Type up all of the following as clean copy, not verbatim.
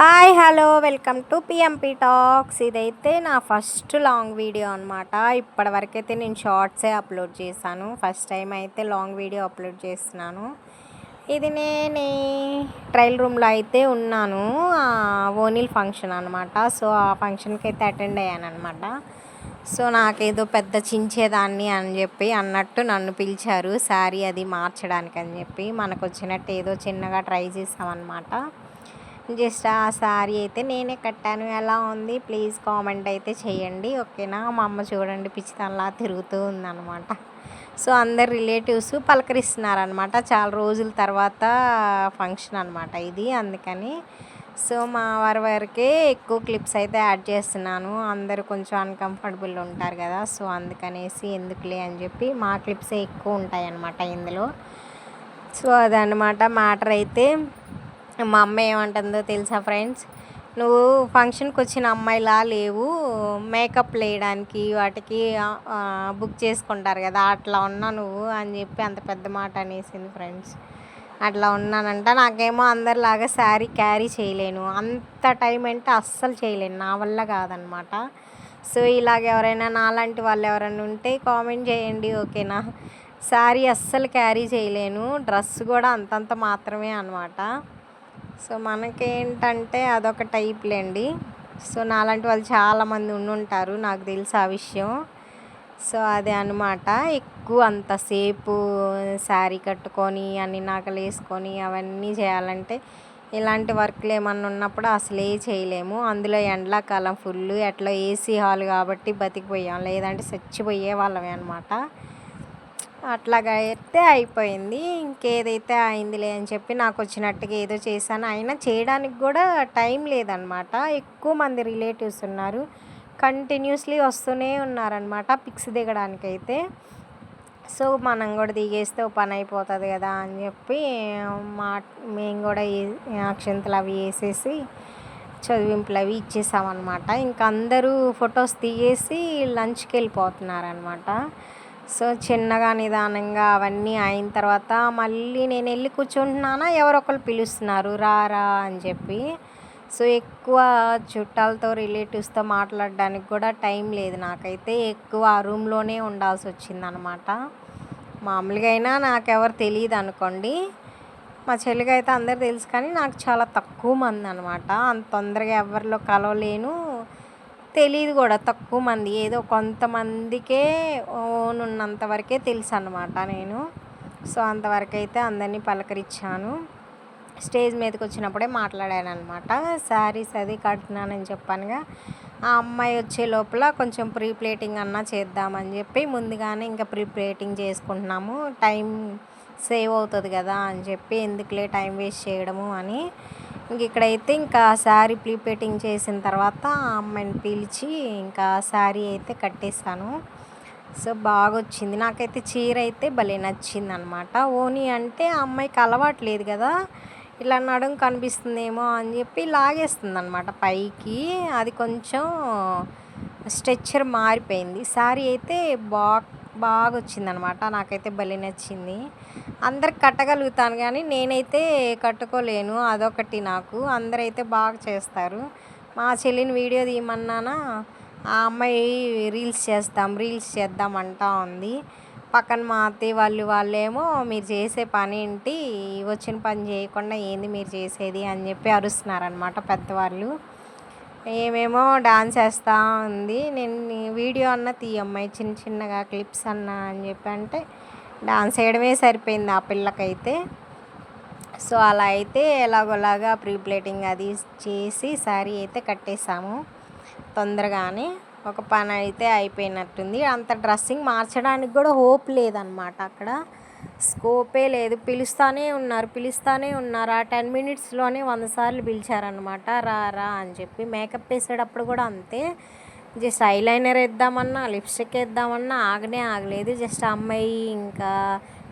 Hi hello welcome to PMP talks. ఇదైతే నా first long video అనమాట. ఇప్పటివరకైతే నేను షార్ట్సే అప్లోడ్ చేశాను. ఫస్ట్ టైం అయితే లాంగ్ వీడియో అప్లోడ్ చేస్తున్నాను. ఇది నేను ట్రయల్ రూమ్లో అయితే ఉన్నాను. ఓనిల్ ఫంక్షన్ అనమాట. సో ఆ ఫంక్షన్కి అయితే అటెండ్ అయ్యాను అనమాట. సో నాకేదో పెద్ద చించేదాన్ని అని చెప్పి అన్నట్టు నన్ను పిలిచారు శారీ అది మార్చడానికి అని చెప్పి. మనకు వచ్చినట్టు ఏదో చిన్నగా ట్రై చేసామన్నమాట. జస్ట్ ఆ శారీ అయితే నేనే కట్టాను. ఎలా ఉంది ప్లీజ్ కామెంట్ అయితే చేయండి, ఓకేనా. మా అమ్మ చూడండి పిచ్చితనలా తిరుగుతూ ఉందన్నమాట. సో అందరు రిలేటివ్స్ పలకరిస్తున్నారనమాట. చాలా రోజుల తర్వాత ఫంక్షన్ అనమాట ఇది, అందుకని. సో మా వారి వరకే ఎక్కువ క్లిప్స్ అయితే యాడ్ చేస్తున్నాను. అందరూ కొంచెం అన్కంఫర్టబుల్ ఉంటారు కదా, సో అందుకనేసి ఎందుకులే అని చెప్పి మా క్లిప్సే ఎక్కువ ఉంటాయి అన్నమాట ఇందులో. సో అదనమాట మ్యాటర్ అయితే. మా అమ్మ ఏమంటుందో తెలుసా ఫ్రెండ్స్, నువ్వు ఫంక్షన్కి వచ్చిన అమ్మాయిలా లేవు, మేకప్ వేయడానికి వాటికి బుక్ చేసుకుంటారు కదా, అట్లా ఉన్నా నువ్వు అని చెప్పి అంత పెద్ద మాట అనేసింది ఫ్రెండ్స్. అట్లా ఉన్నానంట. నాకేమో అందరిలాగా శారీ క్యారీ చేయలేను, అంత టైం అంటే అస్సలు చేయలేను, నా వల్ల కాదనమాట. సో ఇలాగ ఎవరైనా నాలాంటి వాళ్ళు ఎవరైనా ఉంటే కామెంట్ చేయండి, ఓకేనా. శారీ అస్సలు క్యారీ చేయలేను, డ్రెస్ కూడా అంతంత మాత్రమే అనమాట. సో మనకేంటంటే అదొక టైప్లేండి. సో నాలాంటి వాళ్ళు చాలామంది ఉండుంటారు, నాకు తెలుసు ఆ విషయం. సో అదే అనమాట. ఎక్కువ అంతసేపు శారీ కట్టుకొని అన్ని నగలు వేసుకొని అవన్నీ చేయాలంటే ఇలాంటి వర్క్లు ఏమన్నా ఉన్నప్పుడు అసలే చేయలేము. అందులో ఎండాకాలం ఫుల్ ఎట్లా ఏసీ హాల్ కాబట్టి బతికిపోయాం, లేదంటే చచ్చిపోయే వాళ్ళమే అనమాట. అట్లాగా అయితే అయిపోయింది. ఇంకేదైతే అయిందిలే అని చెప్పి నాకు వచ్చినట్టుగా ఏదో చేశాను. అయినా చేయడానికి కూడా టైం లేదనమాట. ఎక్కువ మంది రిలేటివ్స్ ఉన్నారు, కంటిన్యూస్లీ వస్తూనే ఉన్నారనమాట పిక్స్ దిగడానికైతే. సో మనం కూడా దిగేస్తే ఓ పని అయిపోతుంది కదా అని చెప్పి మేము కూడా అక్షంతలు అవి వేసేసి చదివింపులు అవి ఇచ్చేసామన్నమాట. ఇంకా అందరూ ఫొటోస్ తీయేసి లంచ్కి వెళ్ళిపోతున్నారనమాట. సో చిన్నగా నిదానంగా అవన్నీ అయిన తర్వాత మళ్ళీ నేను వెళ్ళి కూర్చుంటున్నానా, ఎవరొకరు పిలుస్తున్నారు రా రా అని చెప్పి. సో ఎక్కువ చుట్టాలతో రిలేటివ్స్తో మాట్లాడడానికి కూడా టైం లేదు నాకైతే. ఎక్కువ ఆ రూమ్లోనే ఉండాల్సి వచ్చిందనమాట. మామూలుగా అయినా నాకెవరు తెలియదు అనుకోండి, మా చెల్లికి అయితే అందరు తెలుసు, కానీ నాకు చాలా తక్కువ మంది అనమాట. అంత తొందరగా ఎవరిలో కలవలేను, తెలియదు కూడా తక్కువ మంది. ఏదో కొంతమందికే ఓన్ ఉన్నంత వరకే తెలుసు అనమాట నేను. సో అంతవరకు అయితే అందరినీ పలకరించాను. స్టేజ్ మీదకి వచ్చినప్పుడే మాట్లాడాను అనమాట. శారీస్ అది కడుతున్నానని చెప్పానుగా, ఆ అమ్మాయి వచ్చే లోపల కొంచెం ప్రీ ప్లేటింగ్ అన్నా చేద్దామని చెప్పి ముందుగానే ఇంకా ప్రీ ప్లేటింగ్ చేసుకుంటున్నాము. టైం సేవ్ అవుతుంది కదా అని చెప్పి, ఎందుకులే టైం వేస్ట్ చేయడము అని. ఇంక ఇక్కడైతే ఇంకా శారీ ప్రీ ప్లేటింగ్ చేసిన తర్వాత ఆ అమ్మాయిని పిలిచి ఇంకా శారీ అయితే కట్టేశాను. సో బాగా వచ్చింది. నాకైతే చీర అయితే భలే నచ్చింది అనమాట. ఓని అంటే ఆ అమ్మాయికి అలవాట్లేదు కదా, ఇలా నడుము కనిపిస్తుందేమో అని చెప్పి లాగేస్తుంది అనమాట పైకి. అది కొంచెం స్ట్రెచ్చర్ మారిపోయింది. శారీ అయితే బాగా వచ్చిందనమాట. నాకైతే భలే నచ్చింది. అందరికి కట్టగలుగుతాను కానీ నేనైతే కట్టుకోలేను, అదొకటి నాకు. అందరైతే బాగా చేస్తారు. మా చెల్లిని వీడియో తీయమన్నానా, ఆ అమ్మాయి రీల్స్ చేద్దాం అంటా ఉంది. పక్కన మా అత్తయ్య వాళ్ళేమో మీరు చేసే పని ఏంటి, వచ్చిన పని చేయకుండా ఏంది మీరు చేసేది అని చెప్పి అరుస్తున్నారనమాట పెద్దవాళ్ళు. ఏమేమో డాన్స్ వేస్తూ ఉంది. నేను వీడియో అన్న తీయమ్మాయి చిన్న చిన్నగా క్లిప్స్ అన్నా అని చెప్పి అంటే డాన్స్ వేయడమే సరిపోయింది ఆ పిల్లకైతే. సో అలా అయితే ఎలాగోలాగా ప్రీ ప్లేటింగ్ అది చేసి శారీ అయితే కట్టేసాము తొందరగానే. ఒక పని అయితే అయిపోయినట్టుంది. అంత డ్రెస్సింగ్ మార్చడానికి కూడా హోప్ లేదనమాట, అక్కడ స్కోపే లేదు. పిలుస్తూనే ఉన్నారు. ఆ 10 మినిట్స్లోనే 100 సార్లు పిలిచారనమాట రా రా అని చెప్పి. మేకప్ వేసేటప్పుడు కూడా అంతే, జస్ట్ ఐలైనర్ వేద్దామన్నా లిప్స్టిక్ వేద్దామన్నా ఆగలేదు. జస్ట్ అమ్మాయి ఇంకా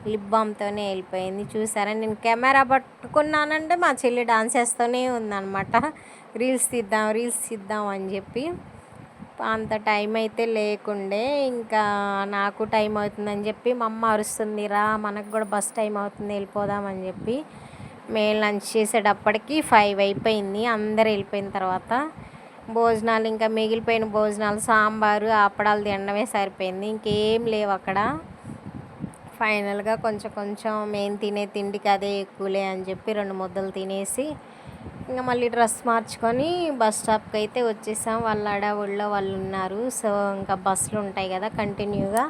లిప్ బామ్తోనే వెళ్ళిపోయింది. చూసారా, నేను కెమెరా పట్టుకున్నానంటే మా చెల్లి డాన్స్ వేస్తూనే ఉందన్నమాట. రీల్స్ తీద్దాం అని చెప్పి. అంత టైం అయితే లేకుండే. ఇంకా నాకు టైం అవుతుందని చెప్పి మా అమ్మ అరుస్తుంది, రా మనకు కూడా బస్ టైం అవుతుంది వెళ్ళిపోదామని చెప్పి. మేము లంచ్ చేసేటప్పటికి 5 అయిపోయింది. అందరు వెళ్ళిపోయిన తర్వాత భోజనాలు, ఇంకా మిగిలిపోయిన భోజనాలు, సాంబారు, అప్పడాలు తినడమే సరిపోయింది. ఇంకేం లేవు అక్కడ. ఫైనల్గా కొంచెం కొంచెం మేము తినే తిండికి అదే ఎక్కువలే అని చెప్పి 2 ముద్దలు తినేసి ఇంకా మళ్ళీ డ్రెస్ మార్చుకొని బస్ స్టాప్కి అయితే వచ్చేసాం. వాళ్ళ హడావుడిలో వాళ్ళు ఉన్నారు. సో ఇంకా బస్సులు ఉంటాయి కదా కంటిన్యూగా,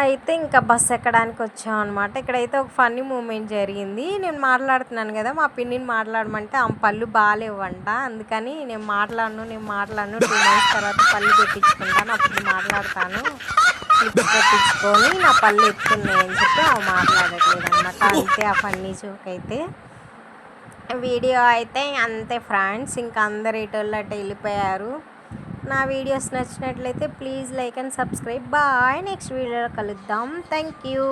అయితే ఇంకా బస్ ఎక్కడానికి వచ్చాం అనమాట. ఇక్కడైతే ఒక ఫన్నీ మూమెంట్ జరిగింది. నేను మాట్లాడుతున్నాను కదా, మా పిన్నిని మాట్లాడమంటే ఆమె పళ్ళు బాగాలేవంట. అందుకని నేను మాట్లాడను 2 మంత్స్ తర్వాత పళ్ళు పెట్టించుకుంటాను, అప్పుడు మాట్లాడతాను, క్లిప్స్ పెట్టించుకొని నా పళ్ళు ఎత్తున్నాయి అని చెప్పి ఆమె మాట్లాడట్లేదు అనమాట. అంతే ఆ ఫన్నీ జోక్ అయితే. వీడియో అయితే అంతే ఫ్రెండ్స్, ఇంకా అందరు ఇటోళ్ళు అటు వెళ్ళిపోయారు. నా వీడియోస్ నచ్చినట్లయితే please like and subscribe. Bye, next వీడియోలో కలుద్దాం. Thank you.